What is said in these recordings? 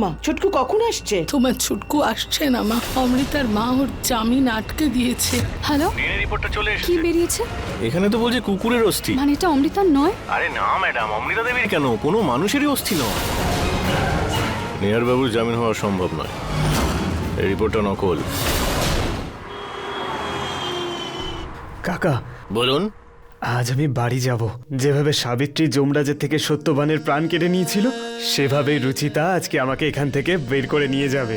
মা, ছুটকু কখন আসছে? তোমার ছুটকু আসছে না মা। অমৃতার মা ওর জামিন আটকে দিয়েছে। হ্যালো, রিপোর্টটা চলে কি বেরিয়েছে? এখানে তো বলছে কুকুরের অস্থি। মানে এটা অমৃতার নয়? আরে না ম্যাডাম, অমৃতা দেবীর কেন, কোনো মানুষেরই অস্থি নয়। নেহার বাবুর জামিন হওয়া সম্ভব নয়, এই রিপোর্টটা নকল। কাকা বলুন। আজ আমি বাড়ি যাব। যেভাবে সাবিত্রী যমরাজের থেকে সত্যবানের প্রাণ কেড়ে নিয়েছিল, সেভাবেই রুচিতা আজকে আমাকে এখান থেকে বের করে নিয়ে যাবে।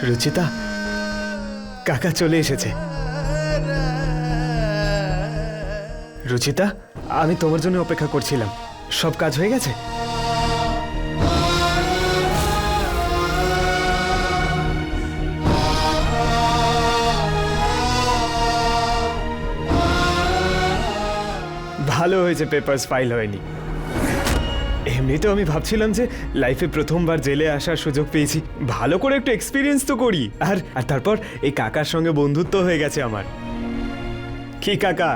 রুচিতা, কাকা চলে এসেছে। রুচিতা, আমি তোমার জন্য অপেক্ষা করছিলাম। সব কাজ হয়ে গেছে? ভালো হয়েছে পেপারস ফাইল হয়নি। এমনিতেও আমি ভাবছিলাম যে লাইফে প্রথমবার জেলে আসার সুযোগ পেয়েছি, ভালো করে একটু এক্সপিরিয়েন্স তো করি। আর তারপর এই কাকার সঙ্গে বন্ধুত্ব হয়ে গেছে আমার। কি কাকা,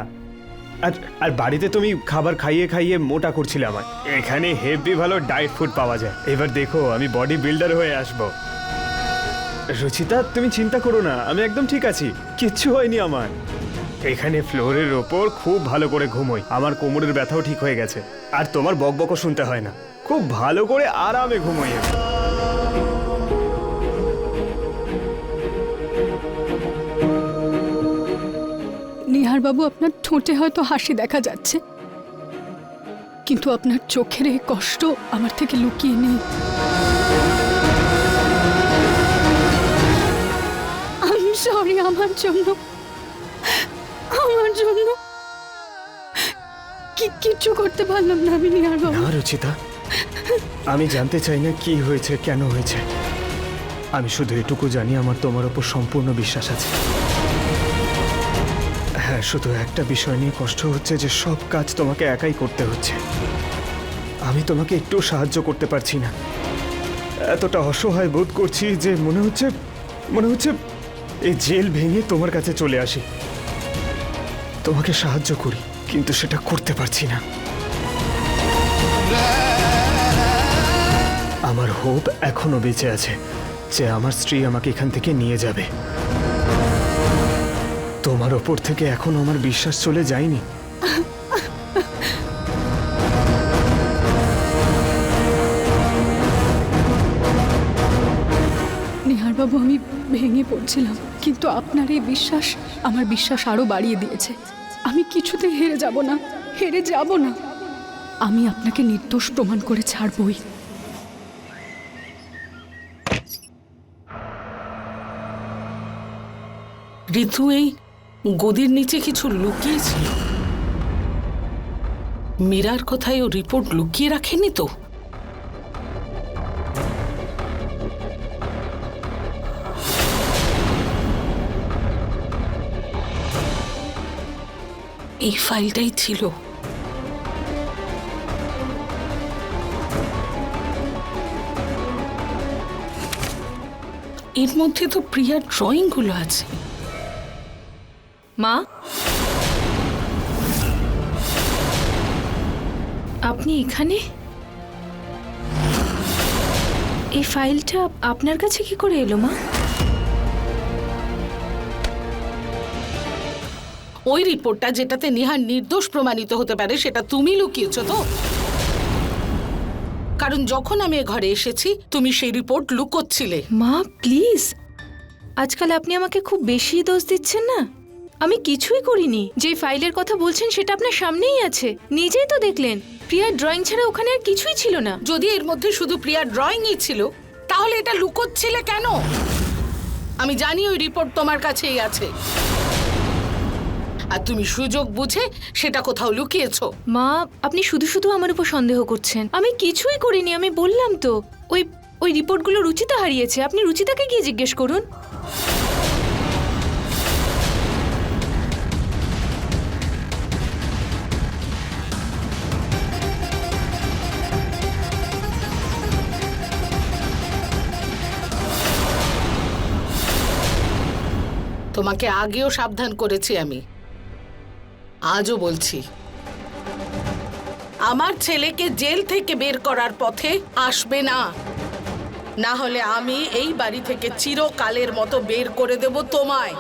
আর বাড়িতে তুমি খাবার খাইয়ে খাইয়ে মোটা করছিলে আমার। এখানে হেভি ভালো ডায়েট ফুড পাওয়া যায়। এবার দেখো আমি বডি বিল্ডার হয়ে আসবো। রুচিতা, তুমি চিন্তা করো না, আমি একদম ঠিক আছি, কিচ্ছু হয়নি আমার। এখানে ফ্লোরের ওপর খুব ভালো করে ঘুমোই, আমার কোমরের ব্যথাও ঠিক হয়ে গেছে। আর তোমার বকবকও শুনতে হয় না, খুব ভালো করে আরামে ঘুমোই আমি। নিহার বাবু, আপনার ঠোঁটে হয়তো হাসি দেখা যাচ্ছে, কিন্তু আপনার চোখের এই কষ্ট আমার থেকে লুকিয়ে নেই। আমি সরি, আমার জন্য কিচ্ছু করতে পারলাম না আমি নিহার বাবু। না রুচিতা, আমি জানতে চাই না কি হয়েছে, কেন হয়েছে। আমি শুধু এটুকু জানি আমার তোমার উপর সম্পূর্ণ বিশ্বাস আছে। হ্যাঁ, শুধু একটা বিষয় নিয়ে কষ্ট হচ্ছে যে সব কাজ তোমাকে একাই করতে হচ্ছে। আমি তোমাকে একটু সাহায্য করতে পারছি না। এতটা অসহায় বোধ করছি যে মনে হচ্ছে এই জেল ভেঙে তোমার কাছে চলে আসি, তোমাকে সাহায্য করি, কিন্তু সেটা করতে পারছি না। আমার হোপ এখনো বেঁচে আছে যে আমার স্ত্রী আমাকে এখান থেকে নিয়ে যাবে। তোমার ওপর থেকে এখনো আমার বিশ্বাস চলে যায়নি। নিহার বাবু, আমি ভেঙে পড়ছিলাম, কিন্তু আপনার এই বিশ্বাস আমার বিশ্বাস আরো বাড়িয়ে দিয়েছে। আমি কিছুতে হেরে যাব না। আমি আপনাকে নির্দোষ প্রমাণ করে ছাড়বই। ঋতু এই গদির নিচে কিছু লুকিয়েছিল। মীরার কথায় ও রিপোর্ট লুকিয়ে রাখেনি তো? এই ফাইলটাই ছিল। এর মধ্যে তো প্রিয়ার ড্রয়িং গুলো আছে। মা, আপনি এখানে? এই ফাইলটা আপনার কাছে কি করে এলো মা? ওই রিপোর্টটা যেটাতে নিহার নির্দোষ প্রমাণিত হতে পারে সেটা তুমি লুকিয়েছো তো? কারণ যখন আমি এ ঘরে এসেছি তুমি সেই রিপোর্ট লুকোচ্ছিলে। মা প্লিজ, আজকাল আপনি আমাকে খুব বেশি দোষ দিচ্ছেন না। আমি কিছুই করিনি। যে ফাইলের কথা বলছেন সেটা আপনার সামনেই আছে, নিজেই তো দেখলেন। প্রিয়ার ড্রয়িং ছাড়া ওখানে আর কিছুই ছিল না। যদি এর মধ্যে শুধু প্রিয়ার ড্রয়িংই ছিল তাহলে এটা লুকোচ্ছিলে কেন? আমি জানি ওই রিপোর্ট তোমার কাছেই আছে, আর তুমি সুযোগ বুঝে সেটা কোথাও লুকিয়েছো। মা, আপনি শুধু শুধু আমার উপর সন্দেহ করছেন। আমি কিছুই করিনি, আমি বললাম তো। ওই রিপোর্টগুলো রুচিতা হারিয়েছে, আপনি রুচিতাকে গিয়ে জিজ্ঞেস করুন। তোমাকে আগেও সাবধান করেছি আমি। আজও বলছি, আমার ছেলেকে জেল থেকে বের করার পথে আসবে না, না হলে আমি এই বাড়ি থেকে চিরকালের মতো বের করে দেব তোমায়।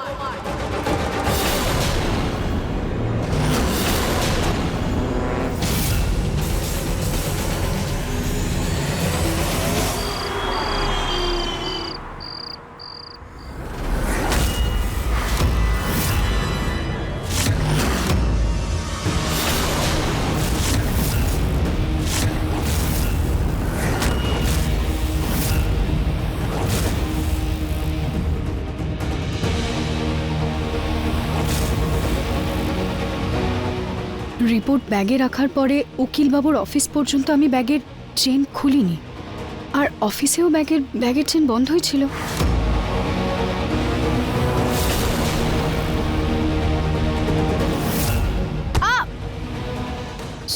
রিপোর্ট ব্যাগে রাখার পরে উকিলবাবুর অফিস পর্যন্ত আমি ব্যাগের চেন খুলিনি, আর অফিসেও ব্যাগের চেন বন্ধই ছিল।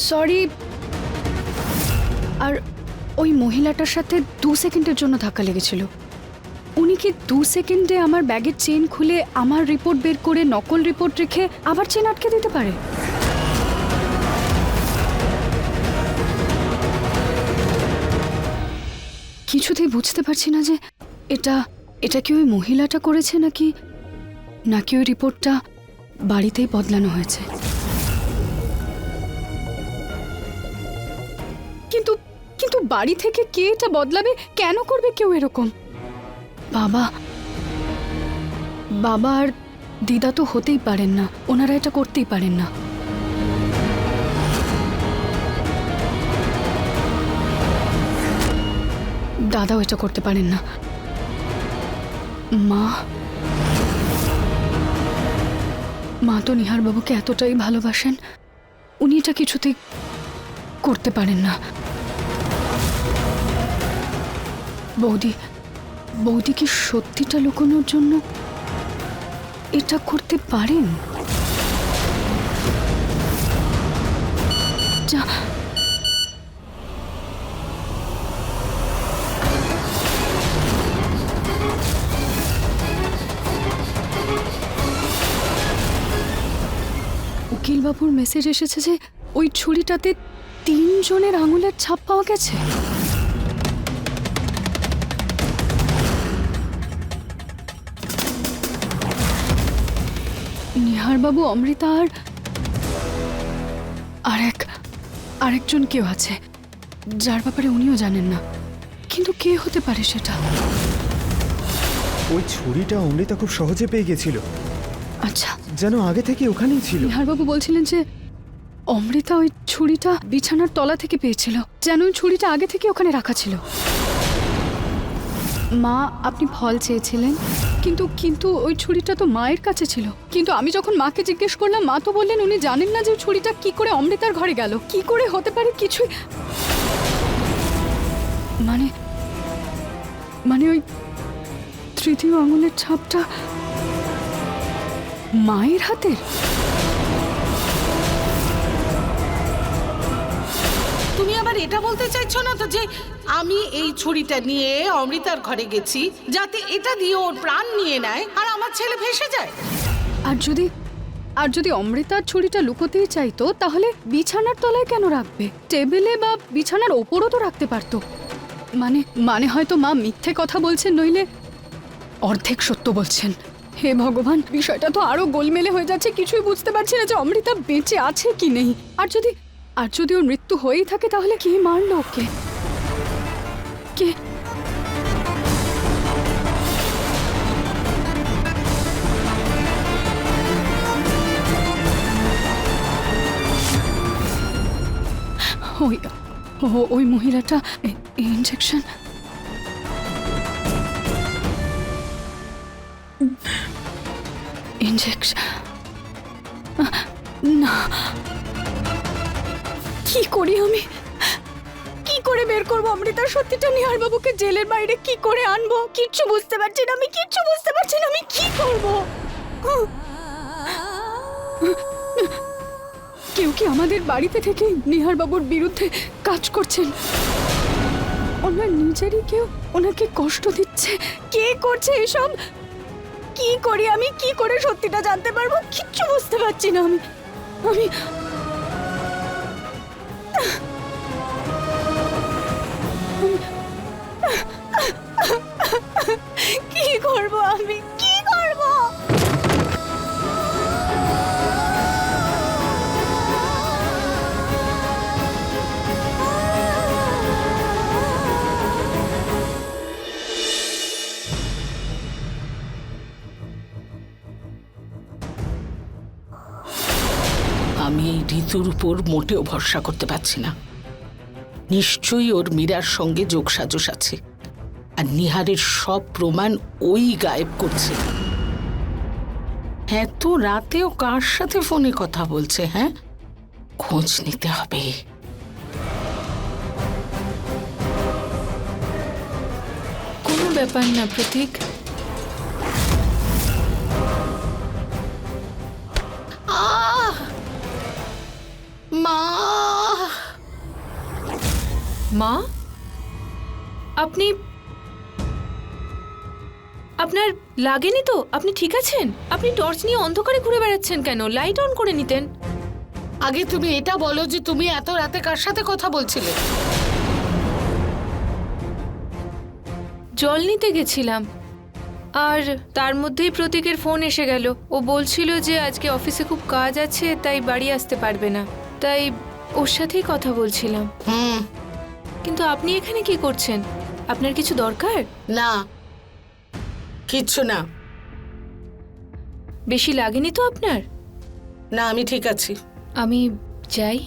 সরি। আর ওই মহিলাটার সাথে 2 সেকেন্ডের জন্য ধাক্কা লেগেছিল। উনি কি 2 সেকেন্ডে আমার ব্যাগের চেন খুলে আমার রিপোর্ট বের করে নকল রিপোর্ট রেখে আবার চেন আটকে দিতে পারে? কিছুতেই বুঝতে পারছি না যে এটা কি ওই মহিলাটা করেছে নাকি ওই রিপোর্টটা বাড়িতেই বদলানো হয়েছে। কিন্তু বাড়ি থেকে কে এটা বদলাবে? কেন করবে কেউ এরকম? বাবা আর দিদা তো হতেই পারেন না, ওনারা এটা করতেই পারেন না। দাদাও এটা করতে পারেন না। মা তো নিহার বাবুকে এতটাই ভালোবাসেন, উনি এটা কিছুতেই করতে পারেন না। বৌদি কি সত্যিটা লুকোনোর জন্য এটা করতে পারেন? উকিলবাবুর মেসেজ এসেছে যে ওই ছুরিটাতে 3 জনের আঙুলের ছাপ পাওয়া গেছে। নিহারবাবু, অমৃতা আর আরেকজন কেউ আছে যার ব্যাপারে উনিও জানেন না, কিন্তু কে হতে পারে সেটা? ওই ছুরিটা অমৃতা খুব সহজে পেয়ে গেছিল, আচ্ছা, যেন আগে থেকে ওখানেই ছিল। নিহারবাবু বলছিলেন যে অমৃতা ওই ছুরিটা বিছানার তলা থেকে পেয়েছিল, যেন ওই ছুরিটা আগে থেকে ওখানে রাখা ছিল। মা, আপনি ফল চেয়েছিলেন, কিন্তু ওই ছুরিটা তো মায়ের কাছে ছিল। কিন্তু আমি যখন মাকে জিজ্ঞেস করলাম, মা তো বললেন উনি জানেন না যে ওই ছুরিটা কি করে অমৃতার ঘরে গেল। কি করে হতে পারে? কিছুই মানে ওই 3য় আঙুলের ছাপটা মায়ের হাতের। তুমি আবার এটা বলতে চাইছো না তো যে আমি এই ছুরিটা নিয়ে অমৃতার ঘরে গেছি যাতে এটা দিয়ে ওর প্রাণ নিয়ে নেয় আর আমার ছেলে ভেসে যায়? আর যদি অমৃতার ছুরিটা লুকোতেই চাইতো তাহলে বিছানার তলায় কেন রাখবে? টেবিলে বা বিছানার ওপরও তো রাখতে পারতো। মানে হয়তো মা মিথ্যে কথা বলছেন, নইলে অর্ধেক সত্য বলছেন। হে ভগবান, বিষয়টা তো আরো গোলমেলে হয়ে যাচ্ছে। কিছুই বুঝতে পারছি না যে অমৃতা বেঁচে আছে কি নেই। আর যদি ওর মৃত্যু হয়েই থাকে তাহলে কে মারলো ওকে? কে? ওই মহিলাটা ইনজেকশন। না, কি করি আমি? কি করে বের করবো অমৃতার সত্যিটা? নিহার বাবুকে জেলের বাইরে কি করে আনবো? কিচ্ছু বুঝতে পারছি না আমি কি করবো? কেউ কি আমাদের বাড়িতে থেকে নিহার বাবুর বিরুদ্ধে কাজ করছেন? ওনার নিজেরই কেউ ওনাকে কষ্ট দিচ্ছে। কে করছে এসব? কি করি আমি? কি করে সত্যিটা জানতে পারবো? কিচ্ছু বুঝতে পারছি না আমি। আমি কি করব, আমি কি করব? আমি এই ঋতুর উপর মোটেও ভরসা করতে পারছি না। নিশ্চয়ই ওর মীরার সঙ্গে যোগসাজশ আছে, আর নিহারের সব প্রমাণ ওই গায়েব করছে। এত রাতেও কার সাথে ফোনে কথা বলছে? হ্যাঁ, খোঁজ নিতে হবে। কোনো ব্যাপার না প্রতীক। আহ মা, মা, আপনি, আপনার লাগেনি তো? আপনি ঠিক আছেন? আপনি টর্চ নিয়ে অন্ধকারে ঘুরে বেড়াচ্ছেন কেন? লাইট অন করে নিতেন। আগে তুমি এটা বলো যে তুমি এত রাতে কার সাথে কথা বলছিলে? জল নিতে গেছিলাম, আর তার মধ্যেই প্রতীকের ফোন এসে গেল। ও বলছিল যে আজকে অফিসে খুব কাজ আছে, তাই বাড়ি আসতে পারবে না। তাই ওর সাথেই কথা বলছিলাম। কিন্তু আপনি এখানে কি করছেন? আপনার কিছু দরকার? না, কিচ্ছু না। বেশি লাগেনি তো আপনার? না, আমি ঠিক আছি। আমি যাই।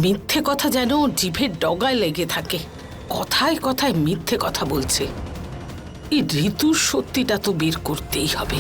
মিথ্যে কথা যেন ওর জিভের ডগায় লেগে থাকে। কথায় কথায় মিথ্যে কথা বলছে। এই ঋতুর সত্যিটা তো বের করতেই হবে।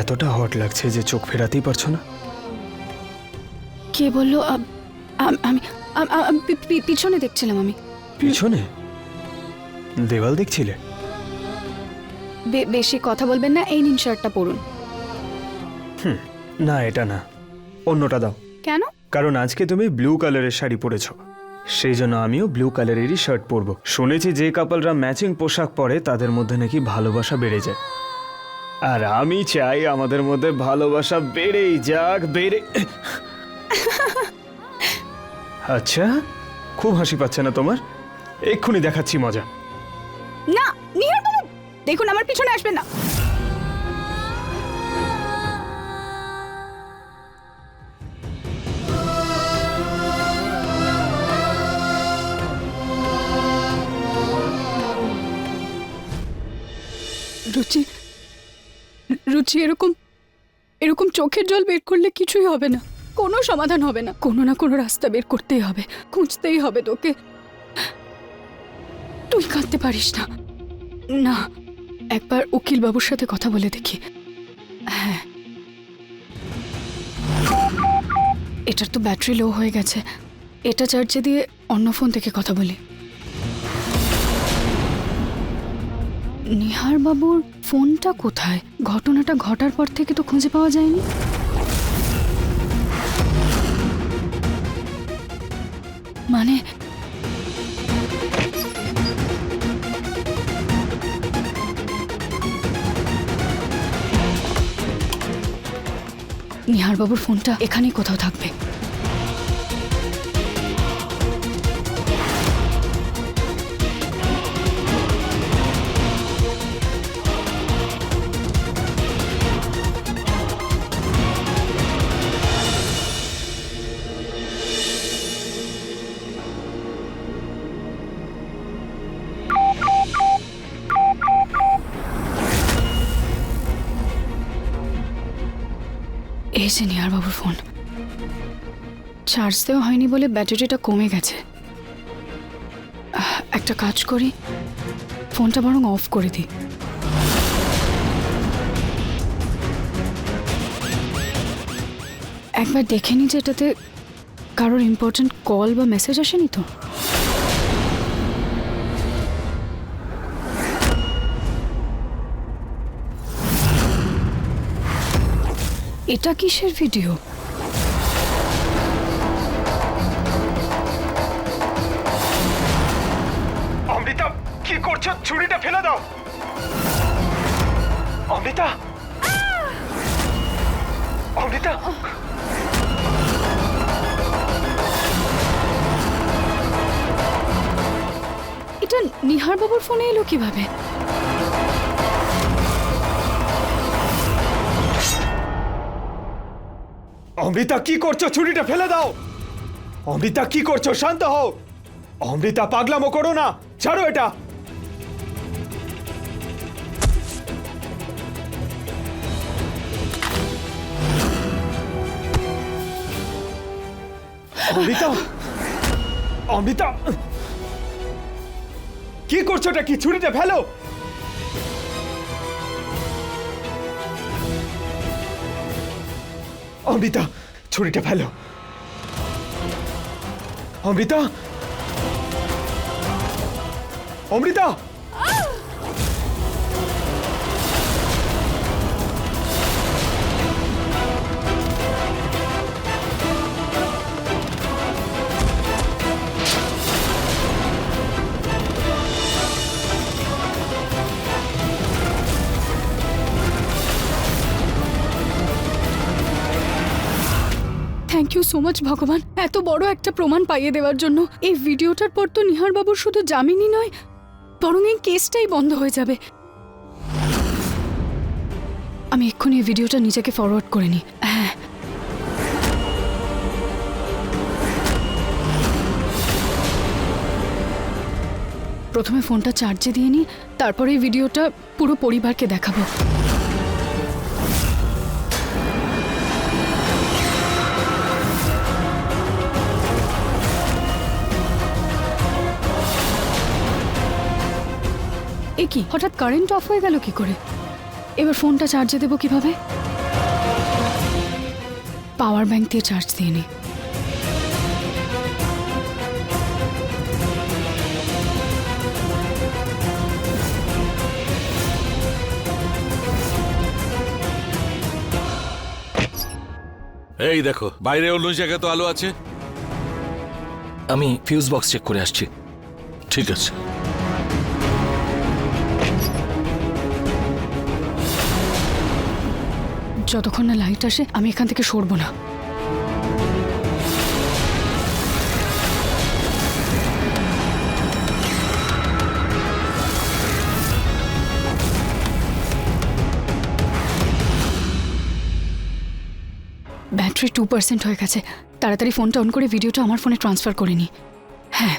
এতটা হট লাগছে যে চোখ ফেরাতেই পারছো না। কে বললো? আমি পিছনে দেখছিলাম। আমি পিছনে দেওয়াল দেখছিলে? বেশি কথা বলবেন না, এই নিন শার্টটা পরুন। না, এটা না, অন্যটা দাও। কেন? কারণ আজকে তুমি ব্লু কালারের শাড়ি পরেছো, সেই জন্য আমিও ব্লু কালারেরই শার্ট পরবো। শুনেছি যে কাপলরা ম্যাচিং পোশাক পরে তাদের মধ্যে নাকি ভালোবাসা বেড়ে যায়, আর আমি চাই আমাদের মধ্যে ভালোবাসা বেড়েই যাক। আচ্ছা, খুব হাসি পাচ্ছে না তোমার? এক্ষুনি দেখাচ্ছি মজা। না নিহার বাবু, দেখুন আমার পিছনে আসবেন না। রুচি, রুচি, এরকম চোখের জল বের করলে কিছুই হবে না, কোনো সমাধান হবে না। কোনো না কোনো রাস্তা বের করতেই হবে, খুঁজতেই হবে তোকে। তুই কাঁদতে পারিস না। না, একবার উকিল বাবুর সাথে কথা বলে দেখি। হ্যাঁ, এটার তো ব্যাটারি লো হয়ে গেছে, এটা চার্জে দিয়ে অন্য ফোন থেকে কথা বলি। নিহার বাবুর ফোনটা কোথায়? ঘটনাটা ঘটার পর থেকে তো খুঁজে পাওয়া যায়নি। মানে নিহারবাবুর ফোনটা এখানেই কোথাও থাকবে। এই যে নিহারবাবুর ফোন, চার্জ দেওয়া হয়নি বলে ব্যাটারিটা কমে গেছে। একটা কাজ করি, ফোনটা বরং অফ করে দিই। একবার দেখে নি যে এটাতে কারোর ইম্পর্ট্যান্ট কল বা মেসেজ আসেনি তো। এটা কিসের ভিডিও? অমৃতা কি করছো? ছুরিটা ফেলে দাও। অমৃতা, অমৃতা, এটা নিহারবাবুর ফোনে এলো কিভাবে? অমৃতা কি করছো? ছুরিটা ফেলে দাও। অমৃতা কি করছো? শান্ত হও। অমৃতা পাগলামো করো না, ছাড়ো এটা। অমৃতা, অমৃতা কি করছো? এটা কি? ছুরিটা ফেলো। অমৃতা ছুরিটা ফেলো। Amrita, Amrita, thank you so much ভগবান, এত বড় একটা প্রমাণ পাইয়ে দেওয়ার জন্য। এই ভিডিওটার পর তো নিহারবাবুর শুধু জামিনই নয়, বরং এই কেসটাই বন্ধ হয়ে যাবে। আমি এক্ষুনি এই ভিডিওটা নিজেকে ফরওয়ার্ড করে নিই। হ্যাঁ, প্রথমে ফোনটা চার্জে দিয়ে নিই, তারপরে এই ভিডিওটা পুরো পরিবারকে দেখাবো। এ কি, হঠাৎ কারেন্ট অফ হয়ে গেল কি করে? এবার ফোনটা চার্জে দেবো কিভাবে? পাওয়ার ব্যাংক দিয়ে চার্জ দিয়ে নিই। এই দেখো, বাইরে অন্য জায়গায় তো আলো আছে। আমি ফিউজ বক্স চেক করে আসছি। ঠিক আছে। যতক্ষণ না লাইট আসে আমি এখান থেকে সরবো না। ব্যাটারি 2% হয়ে গেছে। তাড়াতাড়ি ফোনটা অন করে ভিডিওটা আমার ফোনে ট্রান্সফার করে নি। হ্যাঁ,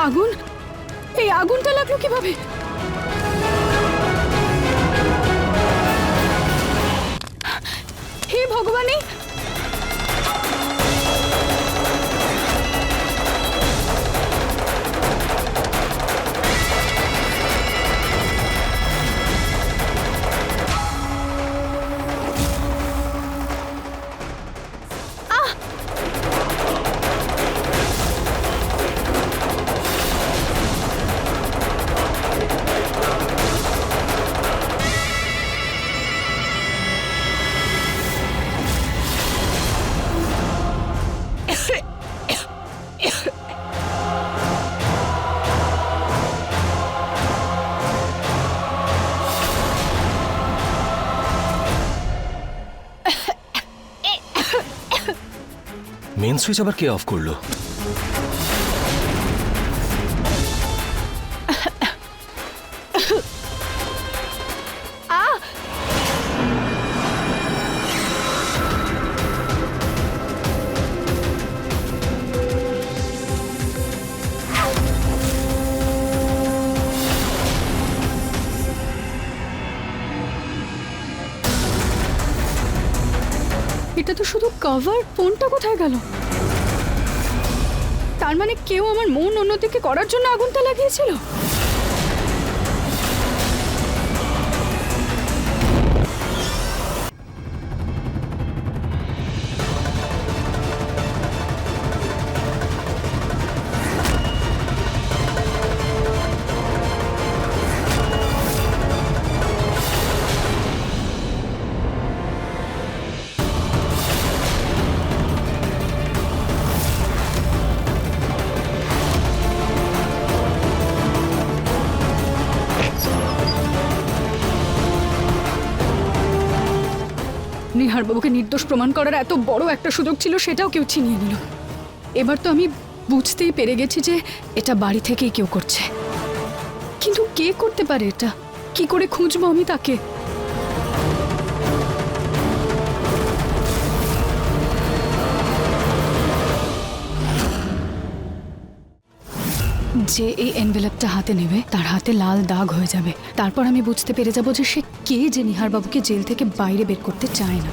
আগুন, এই আগুনটা লাগলো কিভাবে? হে ভগবান, মেন সুইচ আবার কে অফ করলো? এটা তো শুধু কভার, ফোনটা কোথায় গেল? তার মানে কেউ আমার মন অন্যদিকে করার জন্য আগুনটা লাগিয়েছিল। নিহারবাবুকে নির্দোষ প্রমাণ করার এত বড় একটা সুযোগ ছিল, সেটাও কেউ ছিনিয়ে নিল। এবার তো আমি বুঝতেই পেরে গেছি যে এটা বাড়ি থেকেই কেউ করছে। কিন্তু কে করতে পারে এটা? কি করে খুঁজবো আমি তাকে? যে এই এনভেলপটা হাতে নেবে তার হাতে লাল দাগ হয়ে যাবে। তারপর আমি বুঝতে পেরে যাব যে সে কে, যে নিহারবাবুকে জেল থেকে বাইরে বের করতে চায় না।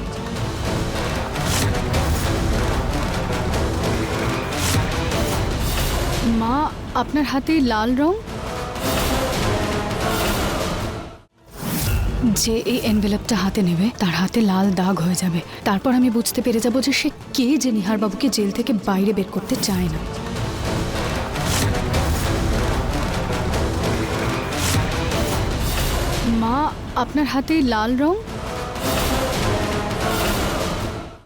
মা, আপনার হাতে লাল রং? যে এই এনভেলপটা হাতে নেবে তার হাতে লাল দাগ হয়ে যাবে। তারপর আমি বুঝতে পেরে যাব যে সে কে, যে নিহারবাবুকে জেল থেকে বাইরে বের করতে চায় না। মা, আপনার হাতে লাল রং?